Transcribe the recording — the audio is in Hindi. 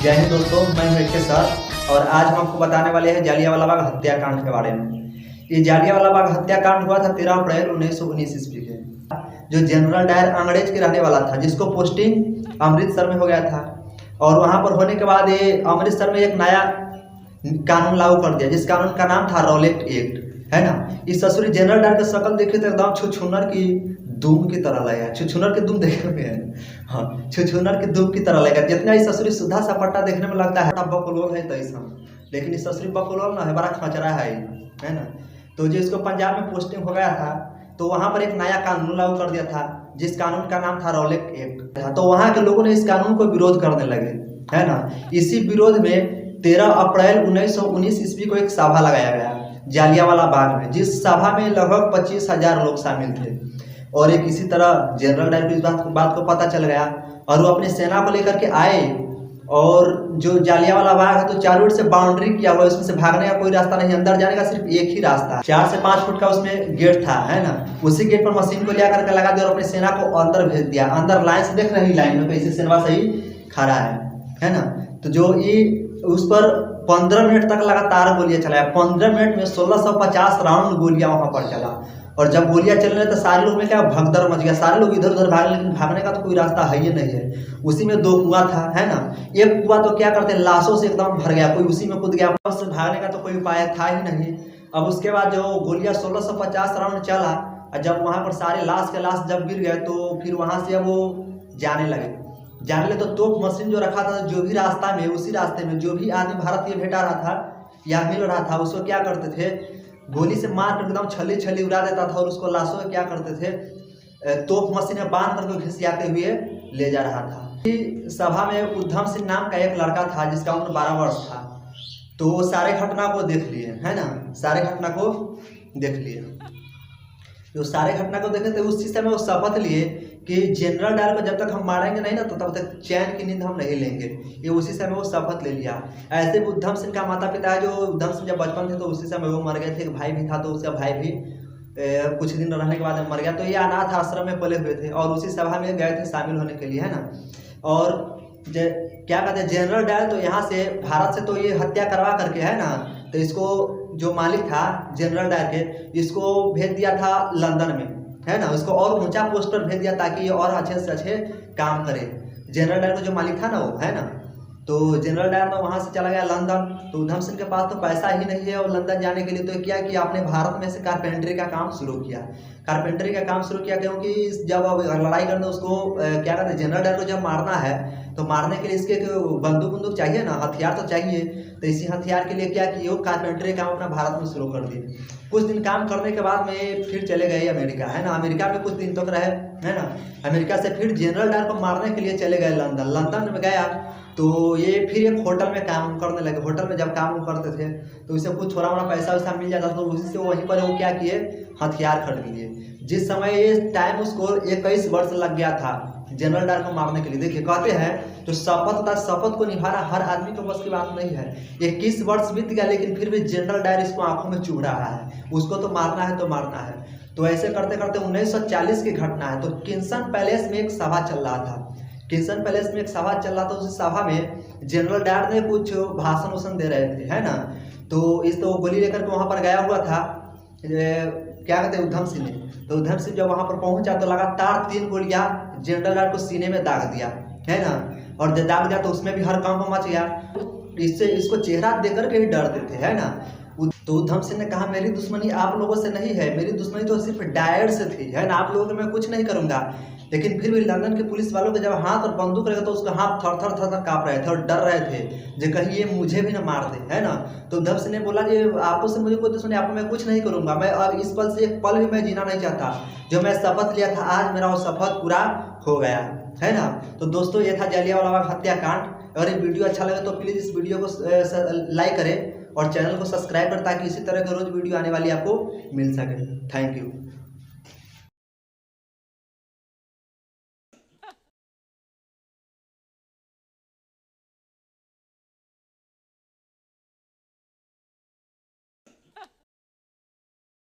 जय हिंद दोस्तों, मैं हूं के सर और आज हम आपको बताने वाले हैं जालियांवाला बाग हत्याकांड के बारे में। ये जालियांवाला बाग हत्याकांड हुआ था 13 अप्रैल 1919 ईस्वी के। जो जनरल डायर अंग्रेज के रहने वाला था, जिसको पोस्टिंग अमृतसर में हो गया था और वहां पर होने के बाद ये अमृतसर में एक नया कानून लागू कर दिया, जिस कानून का नाम था रॉलेट एक्ट, है ना। इस ससुरी जनरल डायर का शक्ल देखे तो एकदम छुछुनर की दुम की तरह लगेगा। छुछुनर के दुम देखने में है, हाँ, छुछुनर के दुम की तरह लगेगा। जितना इस ससुरी सुधा सपट्टा देखने में लगता है बकलोल है तैसा, लेकिन इस ससुरी बकलोल ना है, बड़ा खचरा है ना। तो जो इसको पंजाब में पोस्टिंग हो गया था तो वहां पर एक नया कानून लागू कर दिया था, जिस कानून का नाम था रॉलेट एक्ट। तो वहां के लोगों ने इस कानून को विरोध करने लगे, है ना। इसी विरोध में 13 अप्रैल 1919 ईस्वी को एक सभा लगाया गया जालियांवाला बाग में, जिस सभा में लगभग 25,000 लोग शामिल थे। और एक इसी तरह जनरल डायर को इस बात को पता चल गया और वो अपनी सेना को लेकर के आए। और जो जालियांवाला बाग है तो चारों ओर से बाउंड्री किया हुआ है, उसमें से भागने का कोई रास्ता नहीं, अंदर जाने का सिर्फ एक ही रास्ता है। 4 से 5 फुट का उसमें गेट था, है ना। उसी गेट पर मशीन को ले करके लगा दिया और अपनी सेना को अंदर भेज दिया। अंदर लाइन से देख रही, लाइन में कैसे सेना सही खड़ा है ना। तो जो ये उस पर 15 मिनट तक लगातार गोलियां चलाया। 15 मिनट में 1650 राउंड गोलियां वहां पर चला। और जब गोलियां चल रही तो सारे लोग में क्या भगदड़ मच गया, सारे लोग इधर उधर भागे, लेकिन भागने का तो कोई रास्ता है ही नहीं है। उसी में 2 कुआं था, है ना। एक कुआं तो क्या करते लाशों से एकदम भर गया, कोई उसी में कूद गया, उससे भागने का तो कोई उपाय था ही नहीं। अब उसके बाद जो गोलियां 1650 राउंड चला और जब वहां पर सारे लाश के लाश जब गिर गए तो फिर वहां से अब वो जाने लगे तो तोप मशीन जो रखा था, जो भी रास्ता में, उसी रास्ते में जो भी आदमी भारतीय भेटा रहा था या मिल रहा था, उसको क्या करते थे, गोली से मार कर एकदम छली उड़ा देता था। और उसको लाशों में क्या करते थे, तोप मशीन में बांध करके घिसियाते हुए ले जा रहा था। सभा में उधम सिंह नाम का एक लड़का था जिसका उम्र 12 वर्ष था। तो वो सारे घटना को देख लिए, है ना, सारे घटना को देख लिए। जो सारे घटना को देखे थे उसी समय वो शपथ लिए कि जनरल डायर को जब तक हम मारेंगे नहीं ना तो तब तक चैन की नींद हम नहीं लेंगे। ये उसी समय वो शपथ ले लिया। ऐसे उधम सिंह का माता पिता है, जो उधम सिंह जब बचपन थे तो उसी समय वो मर गए थे। एक भाई भी था तो उसका भाई भी कुछ दिन रहने के बाद मर गया। तो ये अनाथ आश्रम में पले हुए थे और उसी सभा में गए थे शामिल होने के लिए, है ना। और क्या कहते हैं, जनरल डायर तो यहाँ से भारत से तो ये हत्या करवा करके, है ना, तो इसको जो मालिक था जनरल डायर के, इसको भेज दिया था लंदन में, है ना। उसको और ऊंचा पोस्ट पर भेज दिया ताकि ये और अच्छे से अच्छे काम करे। जनरल डायर का जो मालिक था ना वो, है ना, तो जनरल डायर में वहां से चला गया लंदन। तो उधम सिंह के पास तो पैसा ही नहीं है और लंदन जाने के लिए, तो क्या किया, आपने भारत में से कारपेंटरी का काम शुरू किया। कारपेंटरी का काम शुरू किया क्योंकि जब लड़ाई करने उसको क्या कहते हैं, जनरल डायर को जब मारना है तो मारने के लिए इसके बंदूक चाहिए ना, हथियार तो चाहिए। तो इसी हथियार के लिए क्या किए, वो कारपेंटरी काम अपना भारत में शुरू कर दिए। कुछ दिन काम करने के बाद में फिर चले गए अमेरिका, है ना। अमेरिका में कुछ दिन तक रहे, है ना। अमेरिका से फिर जनरल डायर को मारने के लिए चले गए लंदन। लंदन में गया तो ये फिर एक होटल में काम करने लगे। होटल में जब काम करते थे तो उसे कुछ थोड़ा मोड़ा पैसा वैसा मिल जाता था, तो उसी से वहीं पर वो क्या किए, हथियार खरीद लिए। जिस समय ये टाइम उसको 21 वर्ष लग गया था जनरल डायर को मारने के लिए। देखिए, कहते हैं जो शपथ था, शपथ को निभाना हर आदमी को बस की बात नहीं है। 21 वर्ष बीत गया लेकिन फिर भी जनरल डायर इसको आंखों में चुभ रहा है, उसको तो मारना है तो मारना है। तो ऐसे करते करते 1940 की घटना है। तो किंसन पैलेस में एक सभा चल रहा था। किंसन पैलेस में एक सभा चल रहा था। उस सभा में जनरल डायर ने कुछ भाषण दे रहे थे, है ना। तो इस तो गोली लेकर के वहां पर गया हुआ था, क्या कहते हैं, उधम सिंह ने। तो उधम सिंह जब वहां पर पहुंचा तो लगातार 3 गोलियां जनरल डायर को सीने में दाग दिया, है ना। और जब दाग दिया तो उसमें भी हड़कंप मच गया। इससे इसको चेहरा देकर के ही डरते थे, है ना। तो उधम सिंह ने कहा, मेरी दुश्मनी आप लोगों से नहीं है, मेरी दुश्मनी तो सिर्फ डायर से थी, है ना। आप लोगों को मैं कुछ नहीं करूंगा। लेकिन फिर भी लंदन के पुलिस वालों के जब हाथ और बंदूक रहेगा तो उसका हाथ थर थर कांप रहे थे और डर रहे थे जो कहीं ये मुझे भी ना मार दे, है ना। तो उधम सिंह ने बोला कि आपको से मुझे कोई दुश्मनी, आपको मैं कुछ नहीं करूंगा। मैं अब इस पल से एक पल भी मैं जीना नहीं चाहता। जो मैं शपथ लिया था आज मेरा वो शपथ पूरा हो गया, है ना। तो दोस्तों, ये था जालियांवाला बाग हत्याकांड। अगर ये वीडियो अच्छा लगे तो प्लीज़ इस वीडियो को लाइक करें और चैनल को सब्सक्राइब करें ताकि इसी तरह के रोज वीडियो आने वाली आपको मिल सके। Thank you.